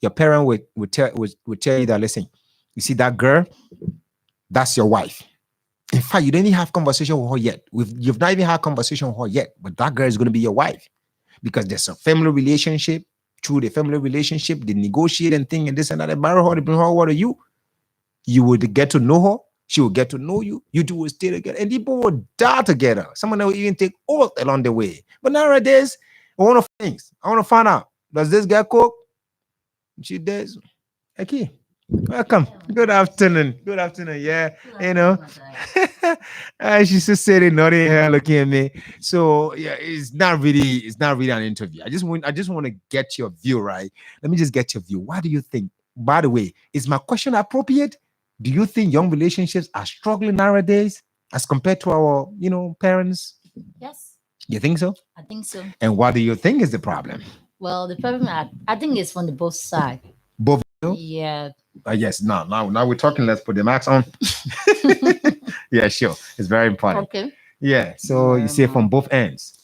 your parent would tell you that, listen, you see that girl, that's your wife. In fact, you didn't even have conversation with her yet. You've not even had conversation with her yet, but that girl is going to be your wife because there's a family relationship. Through the family relationship, they negotiate and thing and this and that. They marry her, they bring her over to you. You would get to know her. She will get to know you. You two will stay together, and people will die together. Someone will even take oath along the way. But nowadays, one of things I want to find out: does this guy cook? She does. Okay. Welcome. Good afternoon. Good afternoon. Yeah, you know. She's just sitting nodding here looking at me. So yeah, it's not really an interview. I just want to get your view, right? Let me just get your view. What do you think? By the way, is my question appropriate? Do you think young relationships are struggling nowadays as compared to our, parents? Yes, You think so? I think so. And what do you think is the problem? Well, the problem I think is from the both side. Both. Yeah. Yes. Now we're talking. Let's put the max on. Yeah, sure. It's very important. Okay. Yeah. So you see it from both ends.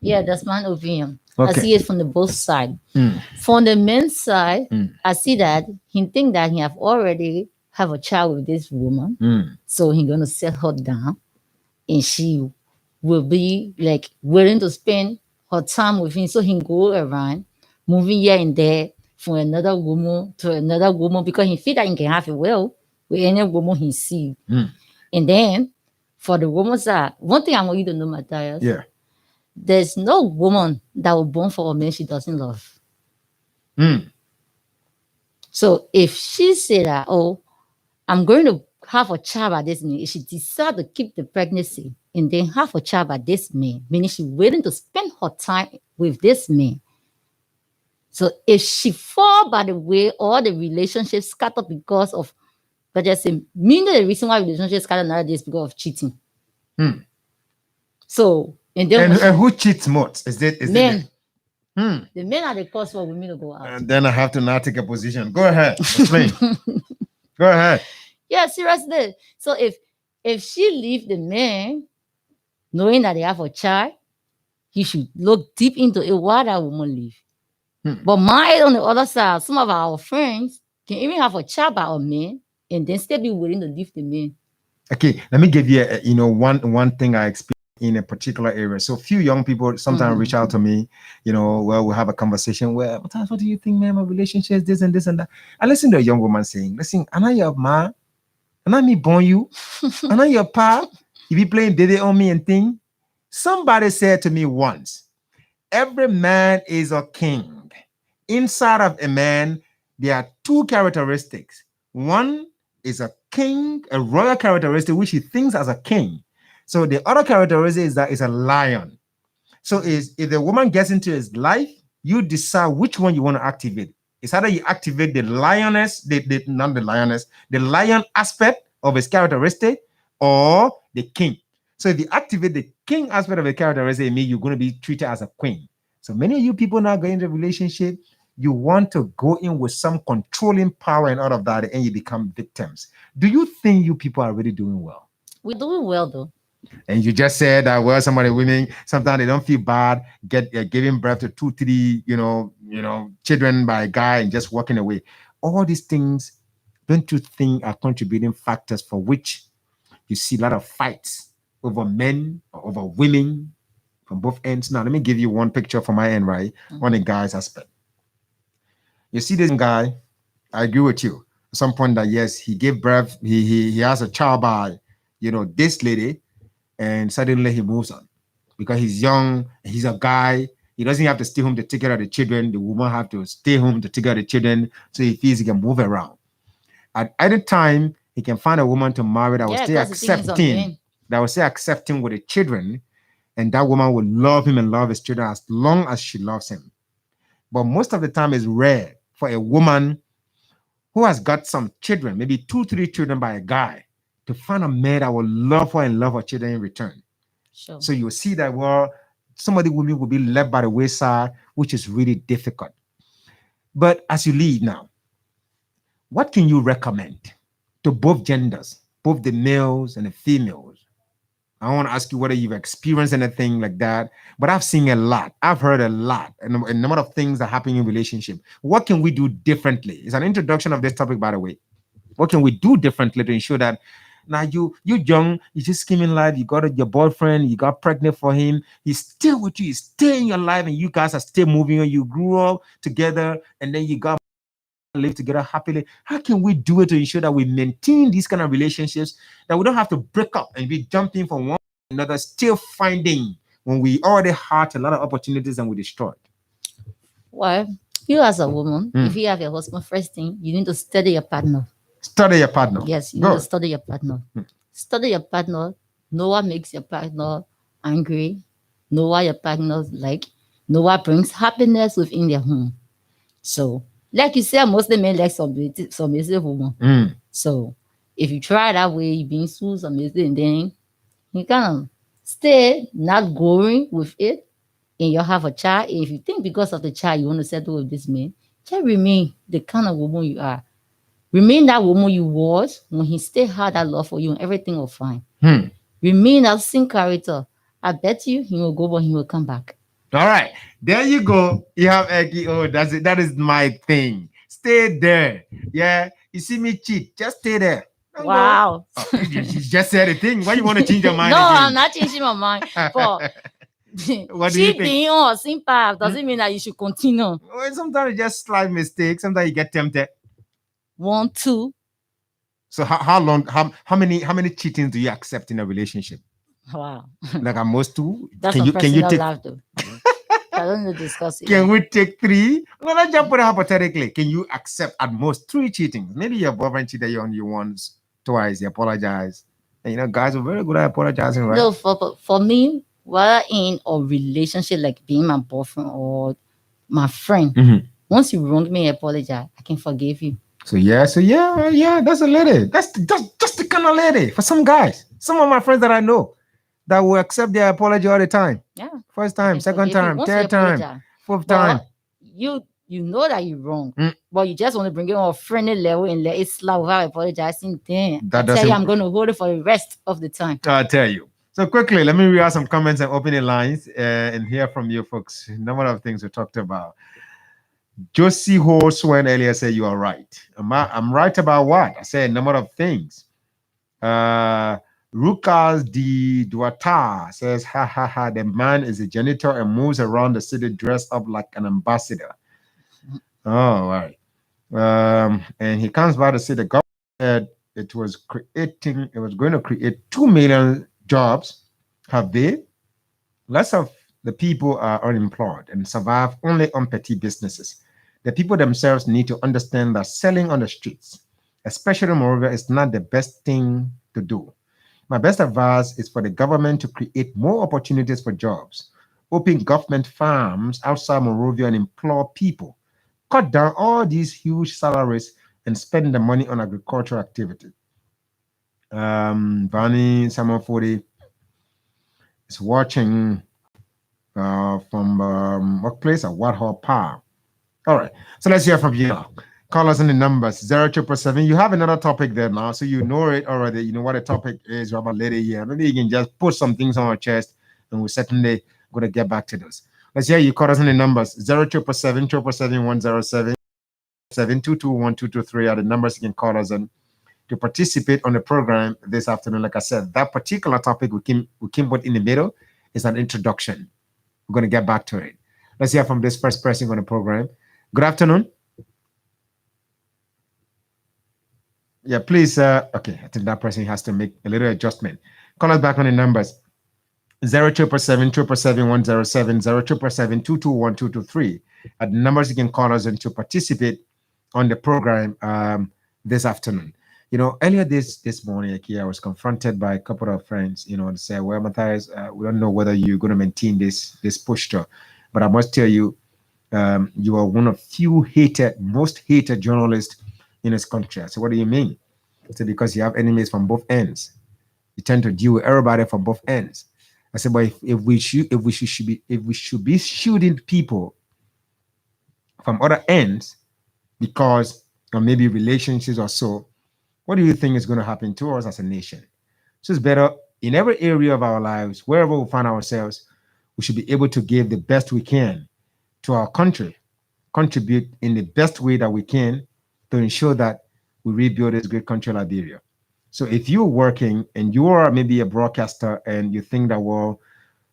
Yeah, that's my opinion. I Okay. see it from the both side. Mm. From the men's side, Mm. I see that he think that he have already have a child with this woman, Mm. so he gonna set her down, and she will be like willing to spend her time with him. So he go around moving here and there from another woman to another woman because he feel that he can have it well with any woman he see. Mm. And then for the woman side, one thing I want you to know, Matthias, Yeah. there's no woman that will born for a man she doesn't love. Mm. So if she say that, oh, I'm going to have a child by this man, if she decide to keep the pregnancy and then have a child by this man, meaning she's willing to spend her time with this man. So if she fall by the way or the relationship scatter because of, but just say, meaning the reason why relationship scatter nowadays is because of cheating. Mm. So and then And who cheats more? Is men, Hmm. the men are the cause for women to go out. And then I have to now take a position. Go ahead. Explain. Go ahead. Yeah, seriously. So if she leave the man knowing that they have a child, he should look deep into it why that woman leave. But mine on the other side, some of our friends can even have a child by a man and then still be willing to leave the man. Okay, let me give you one thing I experienced in a particular area. So few young people sometimes reach out to me, we'll have a conversation where, what do you think, man? My relationship is this and this and that. I listen to a young woman saying, listen, I'm not your ma, I'm not me born you, I'm not your pa, you be playing dede on me and thing. Somebody said to me once, every man is a king. Inside of a man, there are two characteristics. One is a king, a royal characteristic, which he thinks as a king. So the other characteristic is that it's a lion. So if the woman gets into his life, you decide which one you want to activate. It's either you activate the lioness, not the lioness, the lion aspect of his characteristic, or the king. So if you activate the king aspect of the characteristic, it means you're going to be treated as a queen. So many of you people now go into a relationship, you want to go in with some controlling power and all of that, and you become victims. Do you think you people are really doing well? We're doing well though. And you just said that, well, some of the women sometimes they don't feel bad giving birth to 2-3 children by a guy and just walking away. All these things, don't you think, are contributing factors for which you see a lot of fights over men or over women from both ends? Now let me give you one picture from my end, right? On the guy's aspect. You see this guy, I agree with you at some point that yes, he gave birth, he has a child by this lady, and suddenly he moves on because he's young, he's a guy, he doesn't have to stay home to take care of the children, the woman have to stay home to take care of the children, so he feels he can move around. At any time he can find a woman to marry that will stay accepting with the children, and that woman will love him and love his children as long as she loves him. But most of the time it's rare for a woman who has got some children, maybe 2-3 children by a guy, to find a man that will love her and love her children in return. Sure. So you'll see that, well, some of the women will be left by the wayside, which is really difficult. But as you leave now, what can you recommend to both genders, both the males and the females, I want to ask you whether you've experienced anything like that. But I've seen a lot. I've heard a lot, and a number of things that happen in relationship. What can we do differently? It's an introduction of this topic, by the way. What can we do differently to ensure that now you young, you just scheming life, you got your boyfriend, you got pregnant for him, he's still with you, he's still in your life, and you guys are still moving on. You grew up together, and then you got live together happily. How can we do it to ensure that we maintain these kind of relationships, that we don't have to break up and be jumping from one to another, still finding when we already had a lot of opportunities and we destroyed? Well, you as a woman, Mm. if you have your husband, first thing you need to study your partner. Study your partner. Yes, you need Good. to study your partner. Mm. Study your partner. Know what makes your partner angry. Know what your partner's like. Know what brings happiness within their home. So, like you said, mostly men like submissive woman. Mm. So, if you try that way, you being so submissive, and then you kind of stay not going with it, and you have a child. If you think because of the child you want to settle with this man, just remain the kind of woman you are. Remain that woman you was when he still had that love for you and everything will fine. Hmm. Remain that same character. I bet you he will go, but he will come back. All right, there you go. You have Eki. Oh, that's it. That is my thing. Stay there. Yeah, you see me cheat, just stay there. Don't go. Wow. Oh, you just said a thing. Why you want to change your mind No, again? I'm not changing my mind. But What do you think? cheating or same path doesn't mean that you should continue. Well, sometimes it's just slight mistakes. Sometimes you get tempted. 1, 2. So how long? How many cheatings do you accept in a relationship? Wow. Like at most 2. That's Can a you personal take? life though. I don't need to discuss it. Can we take 3? Well, let's just put it hypothetically. Can you accept at most 3 cheatings? Maybe your boyfriend cheated on you once, twice. You apologize. And you know, guys are very good at apologizing, right? No, for me, whether in a relationship like being my boyfriend or my friend, Mhm. once you wrong me, apologize. I can forgive you. So yeah, that's a lady. That's just the kind of lady. For some guys, some of my friends that I know that will accept their apology all the time. Yeah. First time, can second forgive you time, once you third time, apologize. fourth But time. you know that you're wrong, Mm. but you just want to bring it on a friendly level and let it slide without apologizing. Then That I tell doesn't- you, I'm going to hold it for the rest of the time. I'll tell you. So quickly, let me read out some comments and opening lines and hear from you folks. A number of things we talked about. Josie Ho Swen earlier said you are right. I'm right about what? I said a number of things. Rukas Di Duata says, ha ha ha, the man is a janitor and moves around the city dressed up like an ambassador. Oh, all right. And he comes by to say the government said it was going to create 2 million jobs. Have they? Lots of the people are unemployed and survive only on petty businesses. The people themselves need to understand that selling on the streets, especially in Monrovia, is not the best thing to do. My best advice is for the government to create more opportunities for jobs, open government farms outside Monrovia and employ people, cut down all these huge salaries and spend the money on agricultural activity. Vani Samuel 40 is watching from what place? At Whitehall Park. All right. So let's hear from you now. Call us in the numbers 0247. You have another topic there now, so you know it already. You know what the topic is. We have a lady here. Maybe you can just put some things on our chest, and we're certainly going to get back to those. Let's hear you. Call us in the numbers 0247 107 7221223 are the numbers you can call us in to participate on the program this afternoon. Like I said, that particular topic we came put in the middle is an introduction. We're going to get back to it. Let's hear from this first person on the program. Good afternoon. Yeah, please. Okay, I think that person has to make a little adjustment. Call us back on the numbers 0247 107 0247 221 at the numbers you can call us in to participate on the program this afternoon. You know, earlier this morning, I was confronted by a couple of friends. You know, to say, "Well, Matthias, we don't know whether you're going to maintain this posture, but I must tell you, you are one of most hated journalists in this country." I said, "What do you mean?" I said, "Because you have enemies from both ends. You tend to deal with everybody from both ends." I said, "But if we should be shooting people from other ends because of maybe relationships or so, what do you think is going to happen to us as a nation? So it's better in every area of our lives, wherever we find ourselves, we should be able to give the best we can to our country, contribute in the best way that we can to ensure that we rebuild this great country, Liberia. So if you're working and you are maybe a broadcaster and you think that, well,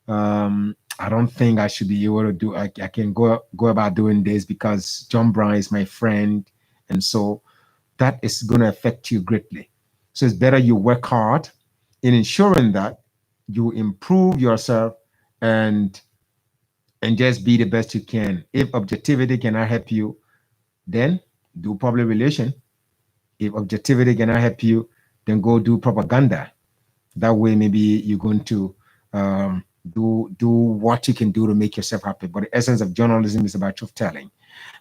I don't think I should be able to do, I can go about doing this because John Brown is my friend. And so that is going to affect you greatly. So it's better you work hard in ensuring that you improve yourself and just be the best you can. If objectivity cannot help you, then do public relation. If objectivity cannot help you, then go do propaganda. That way, maybe you're going to do what you can do to make yourself happy. But the essence of journalism is about truth telling.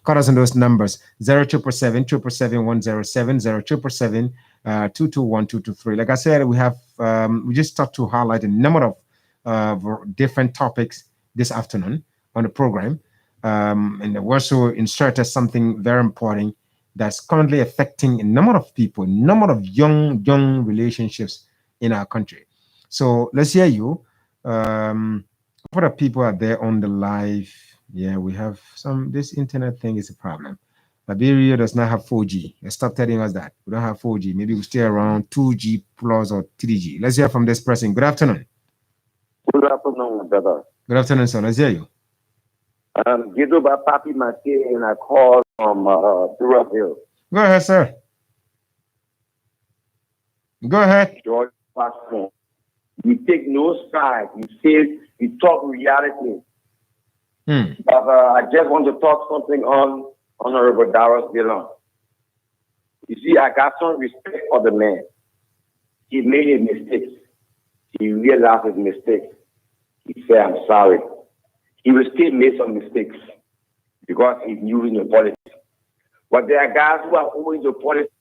Call us on those numbers: 0777 221 Like I said, we have we just start to highlight a number of different topics this afternoon on the program, and we also inserted something very important that's currently affecting a number of people, a number of young relationships in our country. So let's hear you. What are people out there on the live? Yeah, we have some. This internet thing is a problem. Liberia does not have 4G. Stop telling us that we don't have 4G. Maybe we stay around 2G plus or 3G. Let's hear from this person. Good afternoon. Good afternoon, brother. Good afternoon, sir. Let's hear you. Gido by Papi Mate, and I call from Hill. Go ahead, sir. Go ahead. George Washington. You take no side. You say you talk reality. But I just want to talk something on Honorable Darius Dillon. You see, I got some respect for the man. He made his mistakes. He realized his mistakes. He said, I'm sorry. He will still make some mistakes because he's new in the politics. But there are guys who are always in the politics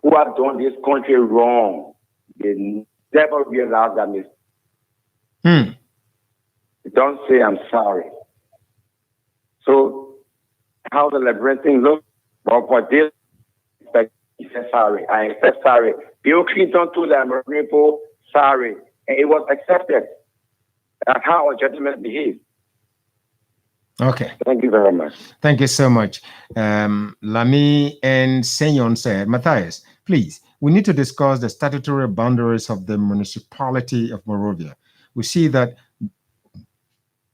who have done this country wrong. They never realize that mistake. Don't say I'm sorry. So how the Liberian thing look? But for this, he said sorry. I accept sorry. Bill Clinton told the American people sorry, and it was accepted. That's how a gentleman behaves. Okay. Thank you very much. Thank you so much. Lami and Senyon said, Matthias, please, we need to discuss the statutory boundaries of the municipality of Monrovia. We see that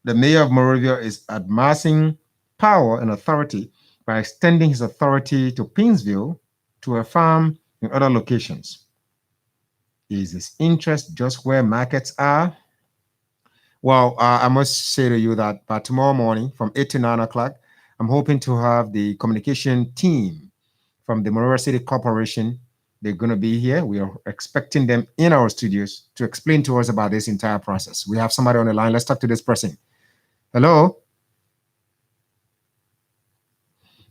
the mayor of Monrovia is amassing power and authority by extending his authority to Pinsville, to a farm in other locations. Is his interest just where markets are? Well, I must say to you that by tomorrow morning from 8 to 9 o'clock, I'm hoping to have the communication team from the Monrovia City Corporation. They're going to be here. We are expecting them in our studios to explain to us about this entire process. We have somebody on the line. Let's talk to this person. Hello?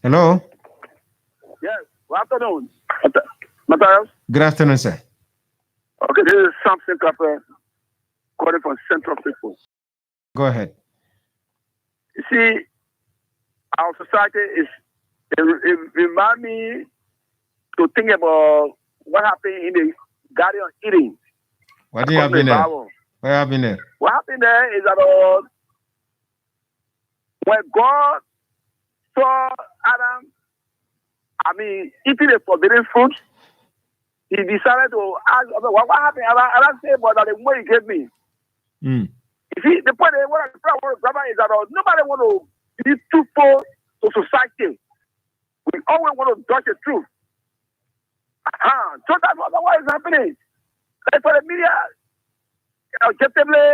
Hello? Yes, good afternoon. Matthias? Good afternoon, sir. Okay, this is Samson Kappa calling from Central People. Go ahead. You see, our society it reminds me to think about what happened in the Garden of Eden. What do you have in there? What happened there? What happened there is that when God saw Adam, eating a forbidden fruit, he decided to ask, what happened? Adam said, but the way he gave me. You see, the point is, what I'm trying to grab is that nobody want to be truthful to society. We always want to dodge the truth. So that's what is happening. Like for the media, objectively,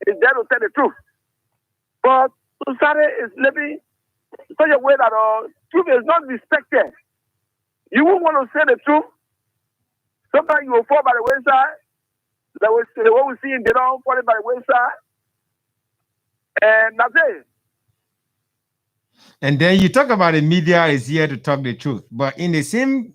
is there to tell the truth. But society is living such a way that truth is not respected. You won't want to say the truth. Sometimes you will fall by the wayside. What we see in Dedon falling by the wayside. And that's it. And then you talk about the media is here to talk the truth. But in the same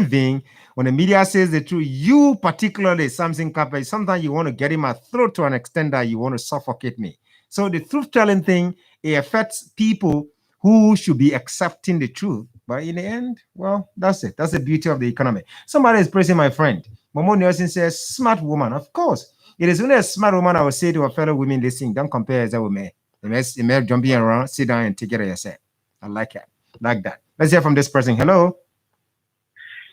vein, when the media says the truth, you particularly, Samson Kappa, sometimes you want to get in my throat to an extent that you want to suffocate me. So the truth-telling thing, it affects people who should be accepting the truth. But in the end, well, that's it. That's the beauty of the economy. Somebody is praising my friend. Momo Nelson says, smart woman. Of course. It is only a smart woman I would say to her fellow women listening, don't compare yourself with me. The man jumping around, sit down and take care of yourself. I like it. Like that. Let's hear from this person. Hello.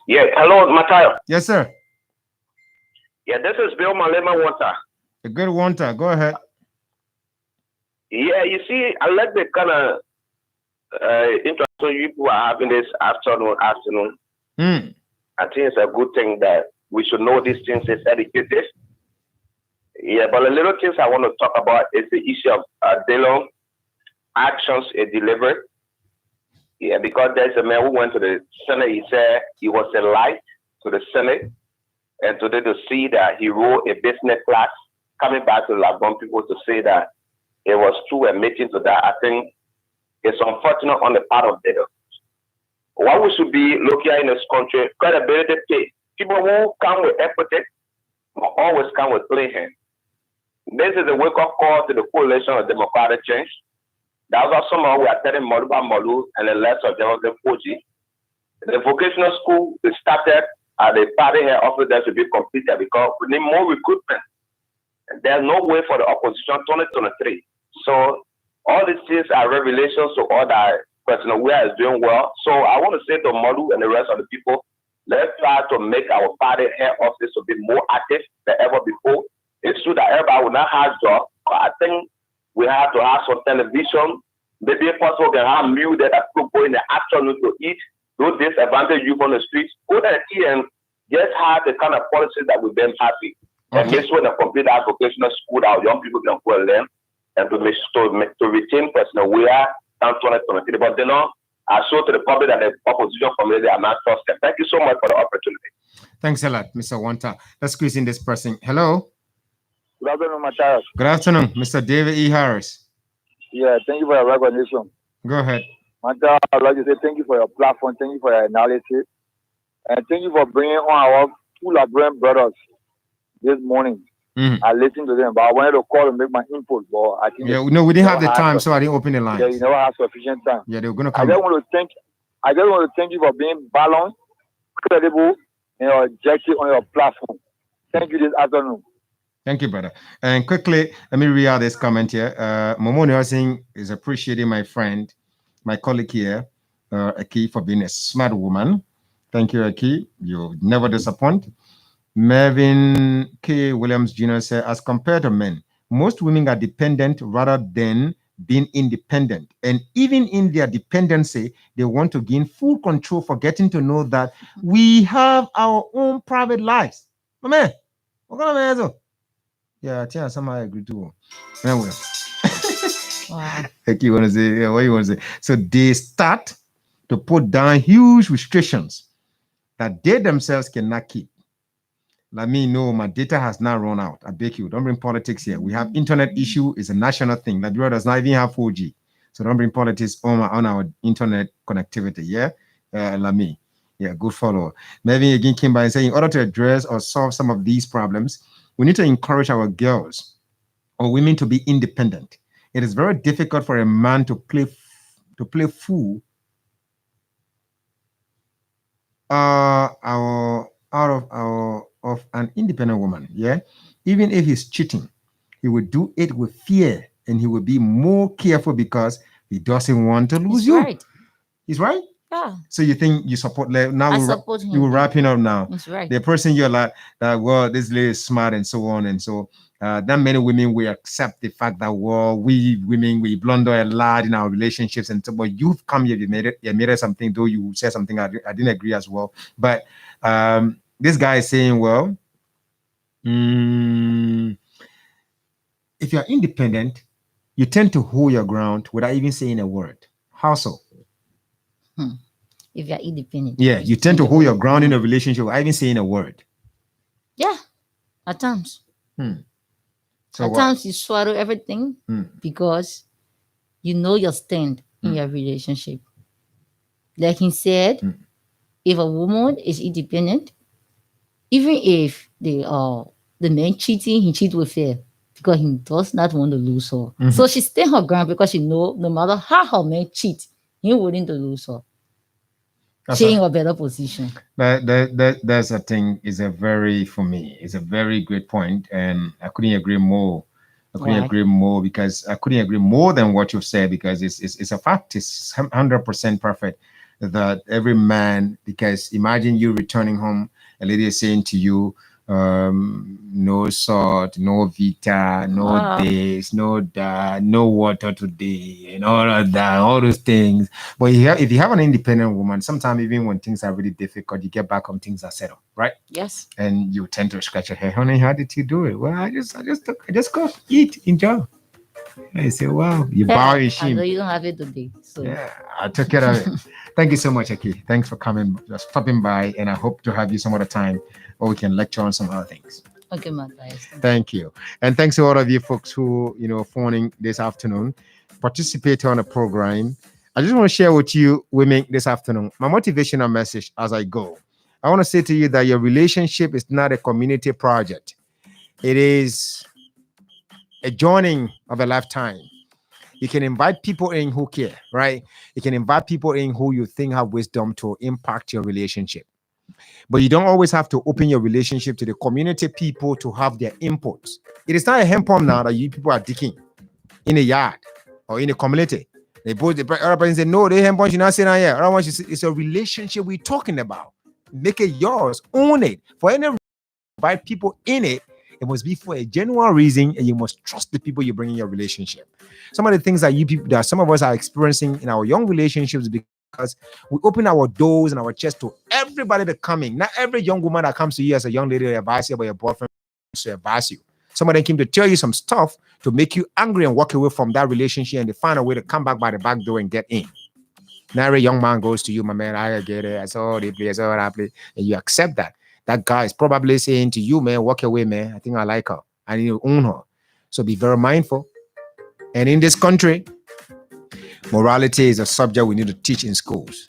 Yeah, hello, Matayo. Yes, sir. Yeah, this is Bill Malema Water. A good wonder. Go ahead. Yeah, you see, I like the kind of interaction you people are having this afternoon. I think it's a good thing that we should know these things is educated. Yeah, but the little things I want to talk about is the issue of Delon actions are delivered. Yeah, because there's a man who went to the Senate. He said he was a light to the Senate, and today to see that he wrote a business class coming back to Lagon people to say that it was true admitting to that. I think it's unfortunate on the part of them. What we should be looking at in this country, credibility pay. People who come with empathy will always come with clean hands. This is a wake-up call to the coalition of democratic change. That was somehow we are telling Moluba Molu and the rest of them the Fuji. The vocational school is started at the party head office that should be completed because we need more recruitment. And there's no way for the opposition 2023. So all these things are revelations to all that President Weah is doing well. So I want to say to Molu and the rest of the people, let's try to make our party head office to be more active than ever before. It's true that everybody will not have jobs, but I think we have to have some television. Maybe if possible, can have meal that people go in the afternoon to eat. Those disadvantaged youth on the streets, go there and just have the kind of policies that we've been happy. And make sure the complete our vocational school that our young people can go and learn and to make to retain President Weah down 2023. But then I show to the public that the opposition community are not trusted. Thank you so much for the opportunity. Thanks a lot, Mr. Wanta. Let's squeeze in this person. Hello. Good afternoon, Matthias. Good afternoon, Mr. David E. Harris. Yeah, thank you for your recognition. Go ahead. Matthias, I'd like to say thank you for your platform. Thank you for your analysis. And thank you for bringing on our two Liberian brothers this morning. I listened to them, but I wanted to call and make my input. But I think we didn't have the time, so I didn't open the line. Yeah, you never have sufficient time. Yeah, they were gonna come. I just want to thank you for being balanced, credible, and objective on your platform. Thank you this afternoon. Thank you, brother. And quickly, let me read out this comment here. Momo Nelson is appreciating my friend, my colleague here, Aki, for being a smart woman. Thank you, Aki. You never disappoint. Mervyn K. Williams Jr. said, as compared to men, most women are dependent rather than being independent. And even in their dependency, they want to gain full control for getting to know that we have our own private lives. Man, yeah, I think somehow I agree too. Anyway. Wow. What you want to say? Yeah, what you want to say? So they start to put down huge restrictions that they themselves cannot keep. Let me know my data has now run out. I beg you, don't bring politics here. We have internet issue, is a national thing. Liberia does not even have 4G. So don't bring politics on our internet connectivity. Yeah, Lami. Yeah, good follow. Maybe again came by and saying, in order to address or solve some of these problems, we need to encourage our girls or women to be independent. It is very difficult for a man to play fool of an independent woman. Yeah, even if he's cheating, he would do it with fear, and he will be more careful because he doesn't want to lose you. Right. He's right. Yeah. So you think you support now? I support him. You were wrapping up now. That's right. The person you're like that. Well, this lady is smart and so on and so. That many women will accept the fact that we women we blunder a lot in our relationships and so. But you've come here, you made something. Though you said something I didn't agree as well. But this guy is saying, well, if you're independent, you tend to hold your ground without even saying a word. How so? If you're independent. Yeah, you tend to hold your ground in a relationship without even saying a word. Yeah, at times. So at times you swallow everything because you know your stand in your relationship. Like he said, if a woman is independent, even if the man cheating, he cheats with her because he does not want to lose her. So she stays her ground because she know no matter how her man cheats, he willing to lose her. she in a better position. That's a thing. Is a very for me. It's a very great point, and I couldn't agree more. I couldn't Why? agree more because I couldn't agree more than what you've said because it's a fact. It's 100% perfect that every man. Because imagine you returning home, a lady is saying to you, no salt, no vita, no Wow. this, no that, no water today, and all of that, all those things. But if you have an independent woman, sometimes even when things are really difficult, you get back home, things are settled, right? Yes. And you tend to scratch your head, honey, how did you do it? Well, I just go eat, enjoy. I say, wow, you bow in I know shame. you don't have it today. So Yeah, I took care of it. Thank you so much, Aki. Thanks for coming, just stopping by, and I hope to have you some other time, or we can lecture on some other things. okay, Matthias. Thank you, and thanks to all of you folks who phoning this afternoon, participate on the program. I just want to share with you, women, this afternoon, my motivational message as I go. I want to say to you that your relationship is not a community project. It is a joining of a lifetime. You can invite people in who care, right? You can invite people in who you think have wisdom to impact your relationship. But you don't always have to open your relationship to the community people to have their inputs. It is not a hand pump now that you people are digging in a yard or in a community. They both the other person say, no, they hand punch you not saying that here. I don't want you to see. It's a relationship we're talking about. Make it yours, own it. For any invite people in it, it must be for a genuine reason, and you must trust the people you bring in your relationship. Some of the things that you people, that some of us are experiencing in our young relationships, because we open our doors and our chest to everybody that coming. Not every young woman that comes to you as a young lady to advise you about your boyfriend to advise you. Some of them came to tell you some stuff to make you angry and walk away from that relationship, and they find a way to come back by the back door and get in. Now every young man goes to you, my man, I get it. I saw they play, I saw that play, and you accept that. That guy is probably saying to you, man, walk away, man. I think I like her. I need to own her. So be very mindful. And in this country, morality is a subject we need to teach in schools.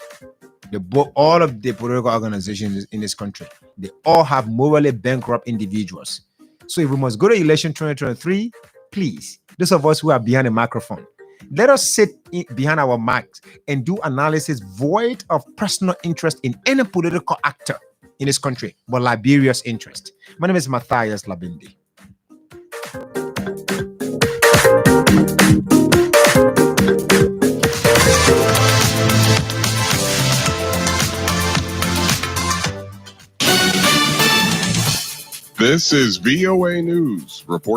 All of the political organizations in this country, they all have morally bankrupt individuals. So if we must go to election 2023, please, those of us who are behind the microphone, let us sit behind our mics and do analysis void of personal interest in any political actor in this country, but Liberia's interest. My name is Matthias Labindi. This is VOA News reporting.